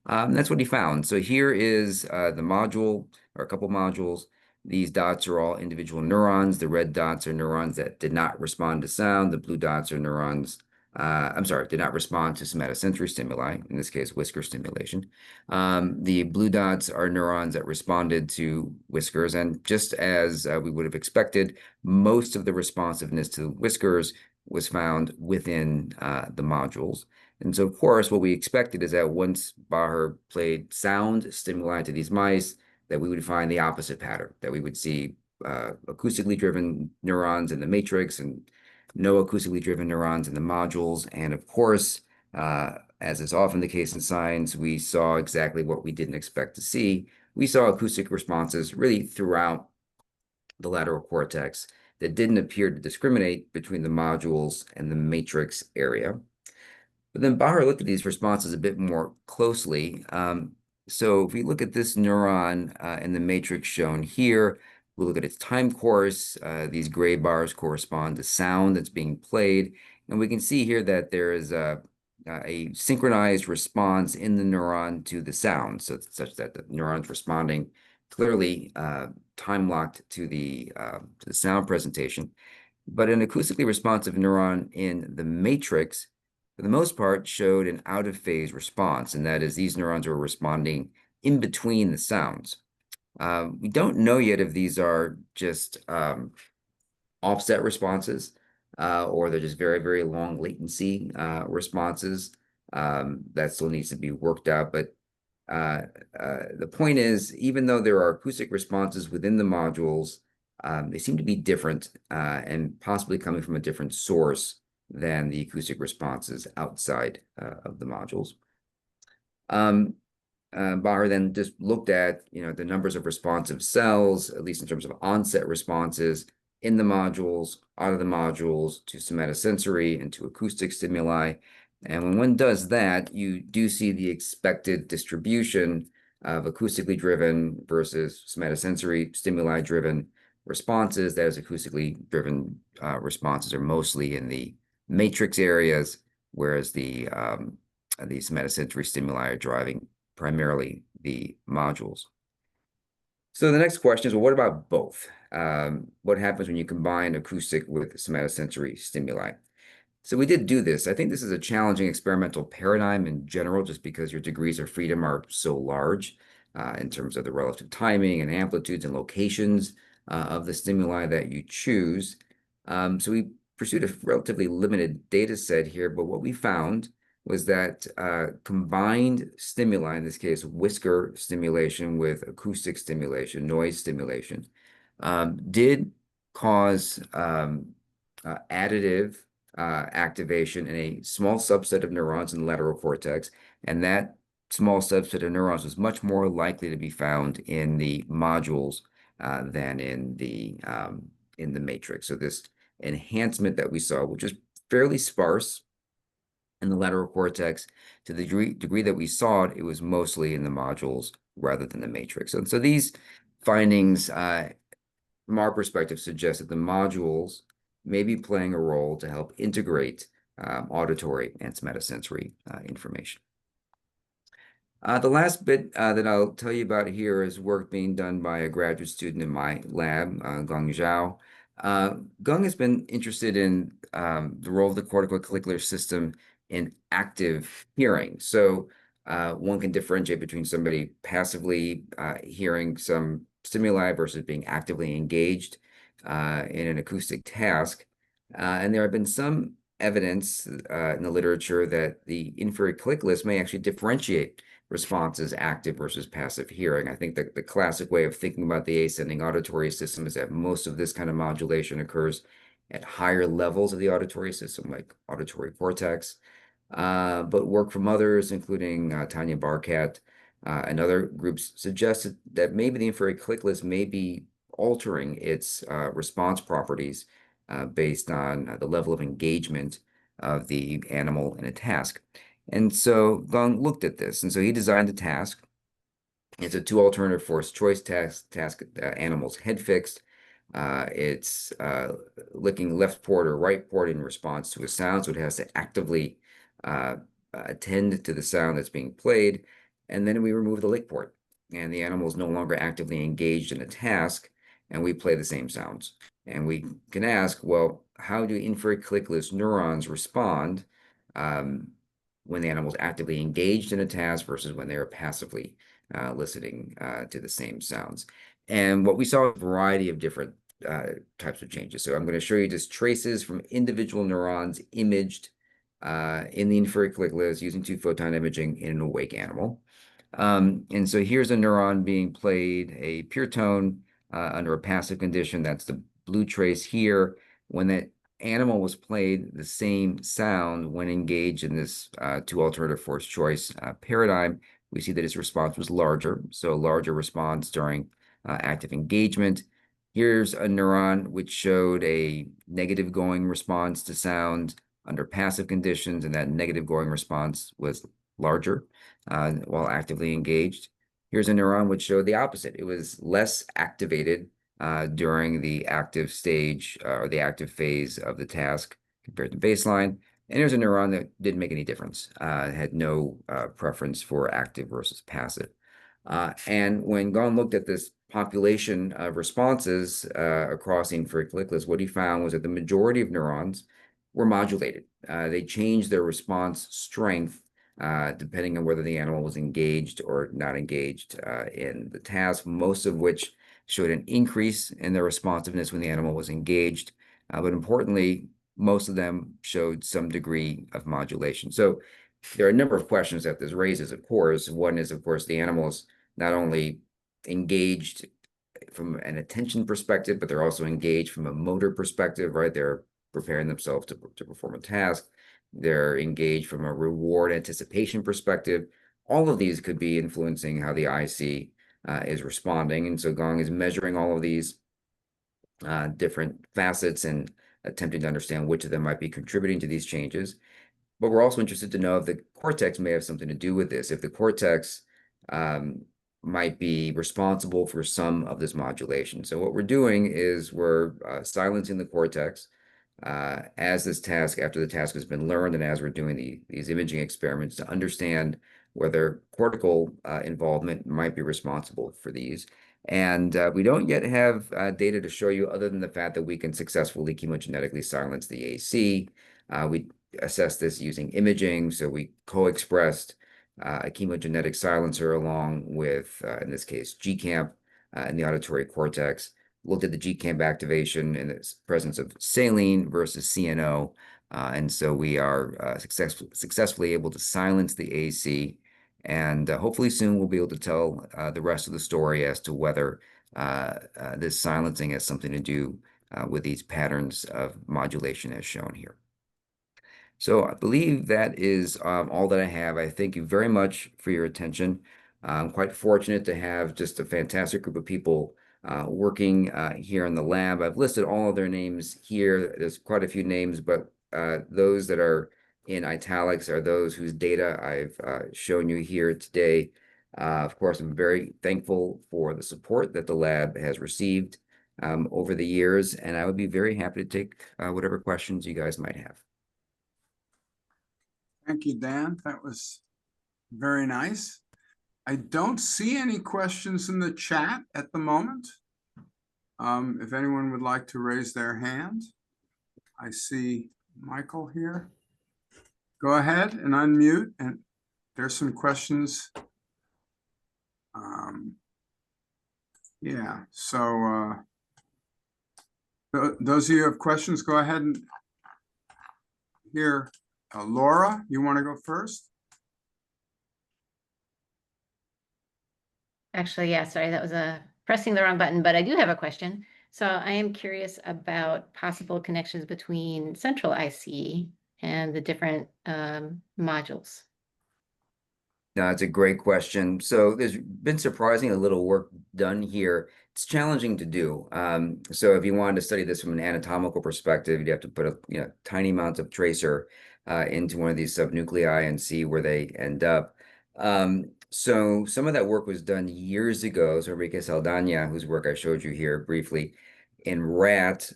That's what he found. So here is the module, or a couple modules. These dots are all individual neurons. The red dots are neurons that did not respond to sound. The blue dots are neurons, did not respond to somatosensory stimuli, in this case, whisker stimulation. The blue dots are neurons that responded to whiskers. And just as we would have expected, most of the responsiveness to whiskers was found within the modules. And so, of course, what we expected is that once Bahar played sound stimuli to these mice, that we would find the opposite pattern, that we would see acoustically driven neurons in the matrix and no acoustically driven neurons in the modules. And of course, as is often the case in science, we saw exactly what we didn't expect to see. We saw acoustic responses really throughout the lateral cortex that didn't appear to discriminate between the modules and the matrix area. But then Bahar looked at these responses a bit more closely. So if we look at this neuron in the matrix shown here, we look at its time course. These gray bars correspond to sound that's being played. And we can see here that there is a synchronized response in the neuron to the sound, so it's such that the neuron's responding clearly time locked to the sound presentation. But an acoustically responsive neuron in the matrix, for the most part, showed an out of phase response, and that is these neurons were responding in between the sounds. We don't know yet if these are just offset responses, or they're just very, very long latency responses. That still needs to be worked out. But the point is, even though there are acoustic responses within the modules, they seem to be different and possibly coming from a different source than the acoustic responses outside of the modules. Baher then just looked at, the numbers of responsive cells, at least in terms of onset responses in the modules, out of the modules, to somatosensory and to acoustic stimuli. And when one does that, you do see the expected distribution of acoustically driven versus somatosensory stimuli driven responses. That is, acoustically driven responses are mostly in the matrix areas, whereas the somatosensory stimuli are driving primarily the modules. So the next question is, well, what about both? What happens when you combine acoustic with somatosensory stimuli? So we did do this. I think this is a challenging experimental paradigm in general, just because your degrees of freedom are so large in terms of the relative timing and amplitudes and locations of the stimuli that you choose. So we pursued a relatively limited data set here, but what we found was that combined stimuli, in this case, whisker stimulation with acoustic stimulation, noise stimulation, did cause additive activation in a small subset of neurons in the lateral cortex, and that small subset of neurons was much more likely to be found in the modules than in the matrix. So this enhancement that we saw, which is fairly sparse in the lateral cortex, to the degree that we saw it, it was mostly in the modules rather than the matrix. And so these findings, from our perspective, suggest that the modules may be playing a role to help integrate auditory and somatosensory information. The last bit that I'll tell you about here is work being done by a graduate student in my lab, Gong Zhao. Gong has been interested in the role of the cortico-collicular system in active hearing. So one can differentiate between somebody passively hearing some stimuli versus being actively engaged in an acoustic task. And there have been some evidence in the literature that the inferior colliculus may actually differentiate responses active versus passive hearing. I think that the classic way of thinking about the ascending auditory system is that most of this kind of modulation occurs at higher levels of the auditory system, like auditory cortex. But work from others, including Tanya Barkat and other groups, suggested that maybe the inferior colliculus may be altering its response properties based on the level of engagement of the animal in a task. And so Gong looked at this, and so he designed a task. It's a 2 alternative force choice task, animal's head fixed. It's licking left port or right port in response to a sound, so it has to actively attend to the sound that's being played. And then we remove the lick port, and the animal is no longer actively engaged in a task, and we play the same sounds. And we can ask, well, how do inferior colliculus neurons respond when the animal is actively engaged in a task versus when they are passively listening to the same sounds? And what we saw, a variety of different types of changes. So I'm going to show you just traces from individual neurons imaged in the inferior colliculus using 2-photon imaging in an awake animal. And so here's a neuron being played a pure tone under a passive condition. That's the blue trace here. When that animal was played the same sound when engaged in this 2 alternative force choice paradigm, we see that its response was larger, so larger response during active engagement. Here's a neuron which showed a negative going response to sound under passive conditions, and that negative going response was larger while actively engaged. Here's a neuron which showed the opposite. It was less activated during the active stage or the active phase of the task compared to baseline. And here's a neuron that didn't make any difference, had no preference for active versus passive. And when Gone looked at this population of responses across the inferior colliculus, what he found was that the majority of neurons were modulated. They changed their response strength depending on whether the animal was engaged or not engaged in the task, most of which showed an increase in their responsiveness when the animal was engaged. But importantly, most of them showed some degree of modulation. So there are a number of questions that this raises, of course. One is, of course, the animals not only engaged from an attention perspective, but they're also engaged from a motor perspective, right? They're preparing themselves to perform a task. They're engaged from a reward anticipation perspective. All of these could be influencing how the IC is responding. And so Gong is measuring all of these different facets and attempting to understand which of them might be contributing to these changes. But we're also interested to know if the cortex may have something to do with this, if the cortex might be responsible for some of this modulation. So what we're doing is we're silencing the cortex as this task, after the task has been learned, and as we're doing these imaging experiments to understand whether cortical involvement might be responsible for these. And we don't yet have data to show you other than the fact that we can successfully chemogenetically silence the AC. We assess this using imaging, so we co-expressed a chemogenetic silencer along with, in this case, GCAMP in the auditory cortex. Looked at the GCAMP activation in the presence of saline versus CNO. And so we are successfully able to silence the AC. And hopefully soon we'll be able to tell the rest of the story as to whether this silencing has something to do with these patterns of modulation as shown here. So I believe that is all that I have. I thank you very much for your attention. I'm quite fortunate to have just a fantastic group of people working here in the lab. I've listed all of their names here. There's quite a few names, but those that are in italics are those whose data I've shown you here today. Of course, I'm very thankful for the support that the lab has received over the years, and I would be very happy to take whatever questions you guys might have. Thank you, Dan. That was very nice. I don't see any questions in the chat at the moment. If anyone would like to raise their hand, I see Michael here. Go ahead and unmute, and there's some questions. Yeah, so those of you who have questions, go ahead and here. Laura, you want to go first? Actually, yeah, sorry, that was pressing the wrong button, but I do have a question. So I am curious about possible connections between central IC and the different modules. No, that's a great question. So there's been surprisingly little work done here. It's challenging to do. So if you wanted to study this from an anatomical perspective, you'd have to put a tiny amount of tracer into one of these subnuclei and see where they end up. So some of that work was done years ago. So Enrique Saldana, whose work I showed you here briefly, in rat,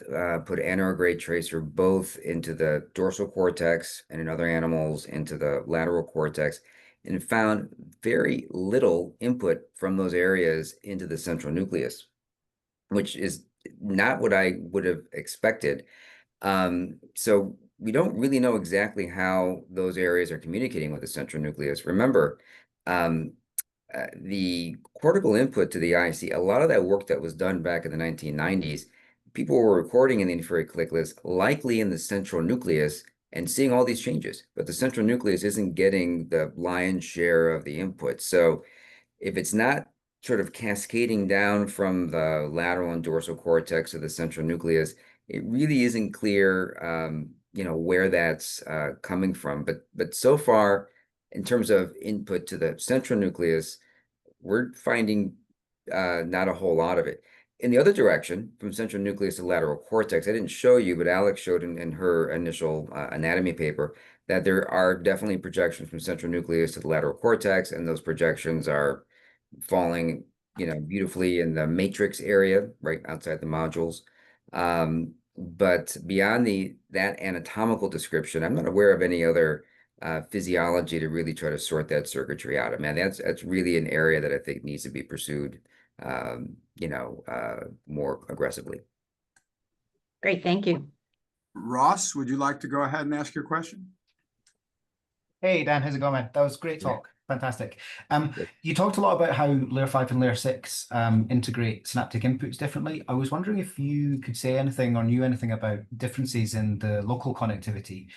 put anterograde tracer both into the dorsal cortex and in other animals into the lateral cortex, and found very little input from those areas into the central nucleus, which is not what I would have expected. So we don't really know exactly how those areas are communicating with the central nucleus. Remember, the cortical input to the IC, a lot of that work that was done back in the 1990s, people were recording in the inferior colliculus, likely in the central nucleus, and seeing all these changes, but the central nucleus isn't getting the lion's share of the input. So if it's not sort of cascading down from the lateral and dorsal cortex of the central nucleus, it really isn't clear, where that's coming from. But so far, in terms of input to the central nucleus, we're finding not a whole lot of it. In the other direction, from central nucleus to lateral cortex, I didn't show you, but Alex showed in her initial anatomy paper that there are definitely projections from central nucleus to the lateral cortex, and those projections are falling, beautifully in the matrix area, right outside the modules. But beyond that anatomical description, I'm not aware of any other physiology to really try to sort that circuitry out. I mean, that's really an area that I think needs to be pursued, more aggressively. Great, thank you. Ross, would you like to go ahead and ask your question? Hey, Dan, how's it going, man? That was great talk. Fantastic. You talked a lot about how layer 5 and layer 6 integrate synaptic inputs differently. I was wondering if you could say anything or knew anything about differences in the local connectivity.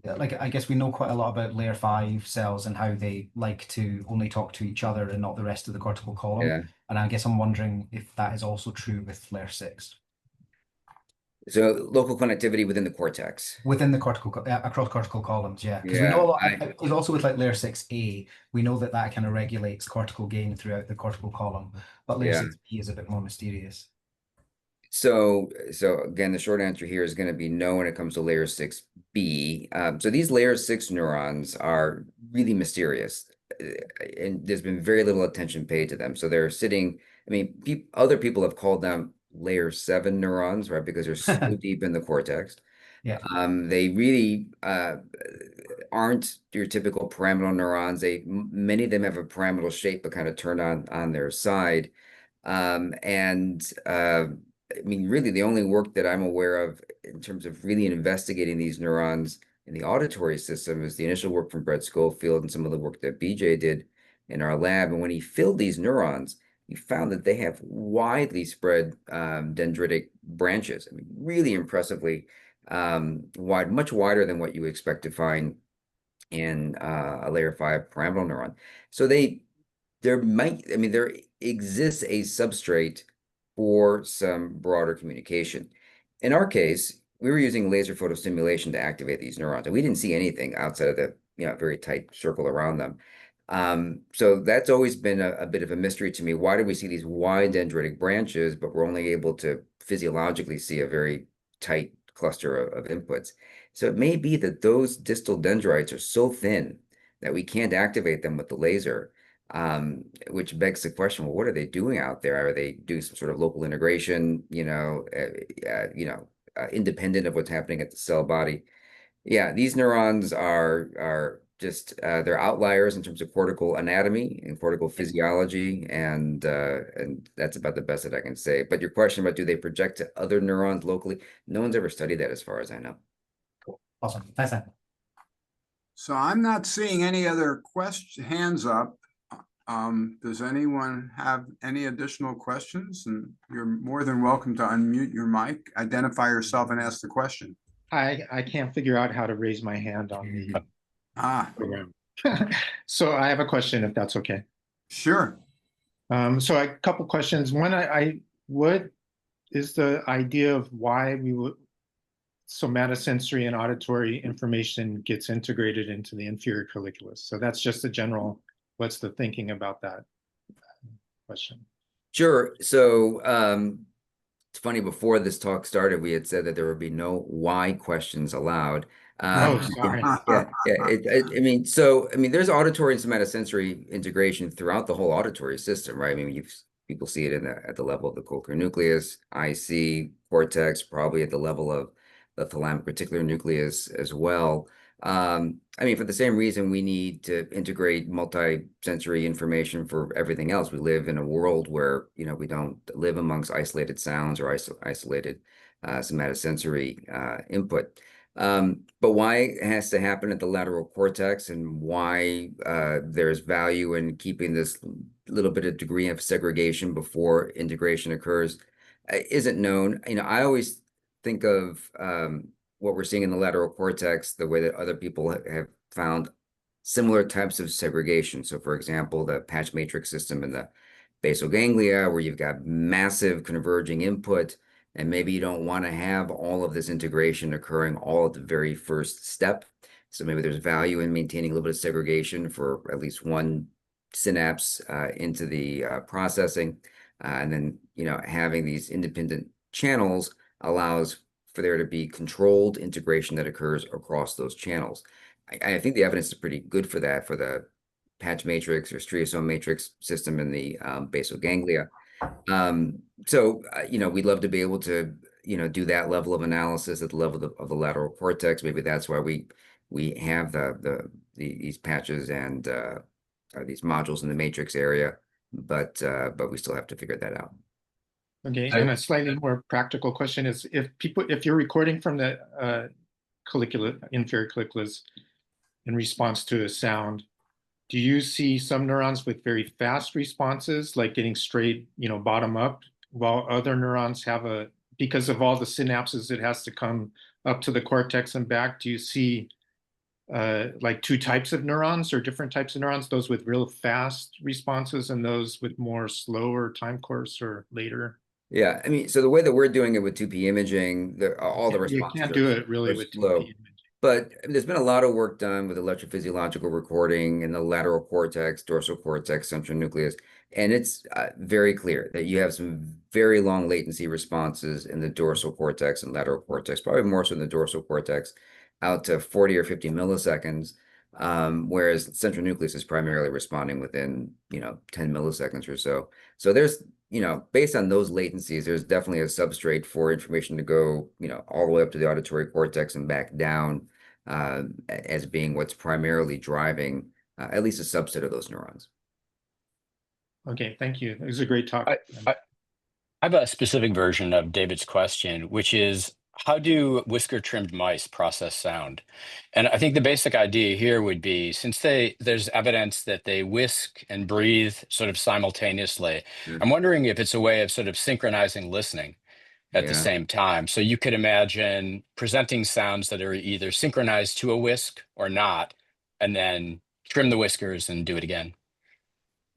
Like, I guess we know quite a lot about layer 5 cells and how they like to only talk to each other and not the rest of the cortical column. Yeah. And I guess I'm wondering if that is also true with layer 6. So local connectivity within the cortex. Within the across cortical columns, yeah. Because we know a lot, because also with like layer 6A, we know that kind of regulates cortical gain throughout the cortical column, but layer 6B is a bit more mysterious. So again, the short answer here is going to be no when it comes to layer 6B. So these layer 6 neurons are really mysterious, and there's been very little attention paid to them. So they're sitting, I mean, other people have called them layer 7 neurons, right? Because they're so deep in the cortex. Yeah. They really aren't your typical pyramidal neurons. Many of them have a pyramidal shape, but kind of turned on their side. I mean, really, the only work that I'm aware of in terms of really investigating these neurons in the auditory system is the initial work from Brett Schofield and some of the work that BJ did in our lab. And when he filled these neurons, he found that they have widely spread dendritic branches. I mean, really impressively wide, much wider than what you expect to find in a layer 5 pyramidal neuron. So there exists a substrate for some broader communication. In our case, we were using laser photostimulation to activate these neurons, and we didn't see anything outside of the very tight circle around them. So that's always been a bit of a mystery to me. Why do we see these wide dendritic branches, but we're only able to physiologically see a very tight cluster of inputs? So it may be that those distal dendrites are so thin that we can't activate them with the laser. Which begs the question, well, what are they doing out there? Are they doing some sort of local integration, independent of what's happening at the cell body? Yeah, these neurons are just they're outliers in terms of cortical anatomy and cortical physiology, and that's about the best that I can say. But your question about do they project to other neurons locally? No one's ever studied that as far as I know. Cool. Awesome. Thanks, Dan. So I'm not seeing any other hands up. Does anyone have any additional questions? And you're more than welcome to unmute your mic, identify yourself, and ask the question. I can't figure out how to raise my hand on the program. So I have a question, if that's okay. Sure. So a couple questions. One, what is the idea of why somatosensory and auditory information gets integrated into the inferior colliculus? So that's just a general, what's the thinking about that question? Sure. So it's funny, before this talk started, we had said that there would be no why questions allowed. Oh, sorry. There's auditory and somatosensory integration throughout the whole auditory system, right? I mean, people see it at the level of the cochlear nucleus, IC, cortex, probably at the level of the thalamic reticular nucleus as well. For the same reason we need to integrate multi-sensory information for everything else. We live in a world where, we don't live amongst isolated sounds or isolated somatosensory input. But why it has to happen at the lateral cortex, and why there's value in keeping this little bit of degree of segregation before integration occurs isn't known. I always think of what we're seeing in the lateral cortex the way that other people have found similar types of segregation. So for example, the patch matrix system in the basal ganglia, where you've got massive converging input, and maybe you don't want to have all of this integration occurring all at the very first step. So maybe there's value in maintaining a little bit of segregation for at least one synapse into the processing. And then, having these independent channels allows for there to be controlled integration that occurs across those channels. I think the evidence is pretty good for that, for the patch matrix or striosome matrix system in the basal ganglia. We'd love to be able to, do that level of analysis at the level of the lateral cortex. Maybe that's why we have these patches and these modules in the matrix area, but we still have to figure that out. Okay, and a slightly more practical question is if you're recording from the inferior colliculus in response to a sound, do you see some neurons with very fast responses, like getting straight, bottom up, while other neurons have because of all the synapses, it has to come up to the cortex and back? Do you see like two types of neurons or different types of neurons, those with real fast responses and those with more slower time course or later? Yeah, I mean, so the way that we're doing it with 2P imaging, all the You responses can't do it really with 2P slow. imaging. But there's been a lot of work done with electrophysiological recording in the lateral cortex, dorsal cortex, central nucleus, and it's very clear that you have some very long latency responses in the dorsal cortex and lateral cortex, probably more so in the dorsal cortex, out to 40 or 50 milliseconds, whereas central nucleus is primarily responding within 10 milliseconds or so. So there's based on those latencies, there's definitely a substrate for information to go all the way up to the auditory cortex and back down, as being what's primarily driving at least a subset of those neurons. Okay, thank you. It was a great talk. I have a specific version of David's question, which is, how do whisker-trimmed mice process sound? And I think the basic idea here would be, since there's evidence that they whisk and breathe sort of simultaneously, I'm wondering if it's a way of sort of synchronizing listening at the same time. So you could imagine presenting sounds that are either synchronized to a whisk or not, and then trim the whiskers and do it again.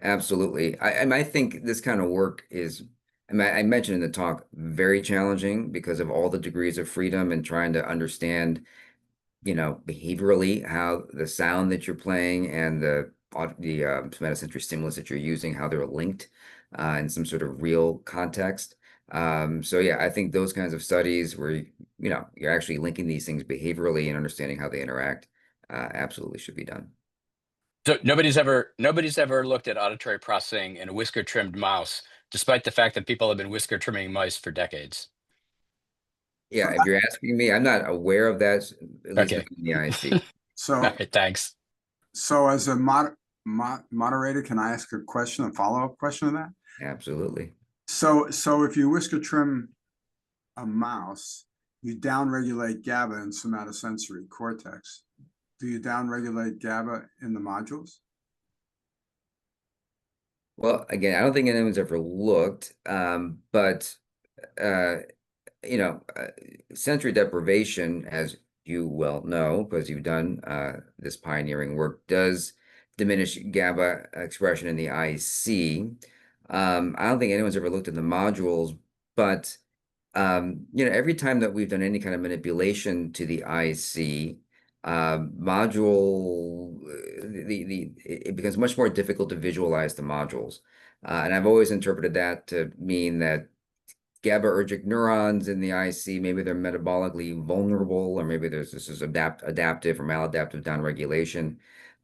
Absolutely. I think this kind of work is, I mentioned in the talk, very challenging because of all the degrees of freedom and trying to understand, behaviorally how the sound that you're playing and the somatosensory stimulus that you're using, how they're linked in some sort of real context. So yeah, I think those kinds of studies where you're actually linking these things behaviorally and understanding how they interact absolutely should be done. So nobody's ever looked at auditory processing in a whisker-trimmed mouse, despite the fact that people have been whisker trimming mice for decades. Yeah, if you're asking me, I'm not aware of that, at least not in the IC. So, All right, thanks. so as a moderator, can I ask a question, a follow-up question on that? Absolutely. So if you whisker trim a mouse, you downregulate GABA in somatosensory cortex. Do you downregulate GABA in the modules? Well, again, I don't think anyone's ever looked, but sensory deprivation, as you well know, because you've done this pioneering work, does diminish GABA expression in the IC. I don't think anyone's ever looked at the modules, but every time that we've done any kind of manipulation to the IC, module, it becomes much more difficult to visualize the modules. And I've always interpreted that to mean that GABAergic neurons in the IC, maybe they're metabolically vulnerable, or maybe this is adaptive or maladaptive downregulation.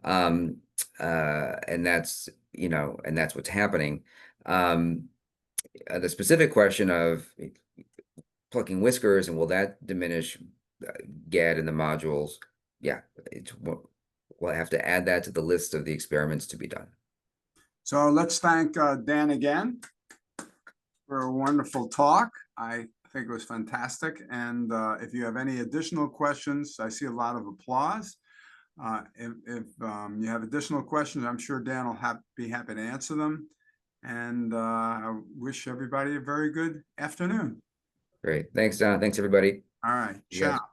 And that's what's happening. The specific question of plucking whiskers and will that diminish GAD in the modules? Yeah, we'll have to add that to the list of the experiments to be done. So let's thank Dan again for a wonderful talk. I think it was fantastic. And if you have any additional questions, I see a lot of applause. If you have additional questions, I'm sure Dan will be happy to answer them. And I wish everybody a very good afternoon. Great. Thanks, Don. Thanks, everybody. All right. You guys. Ciao.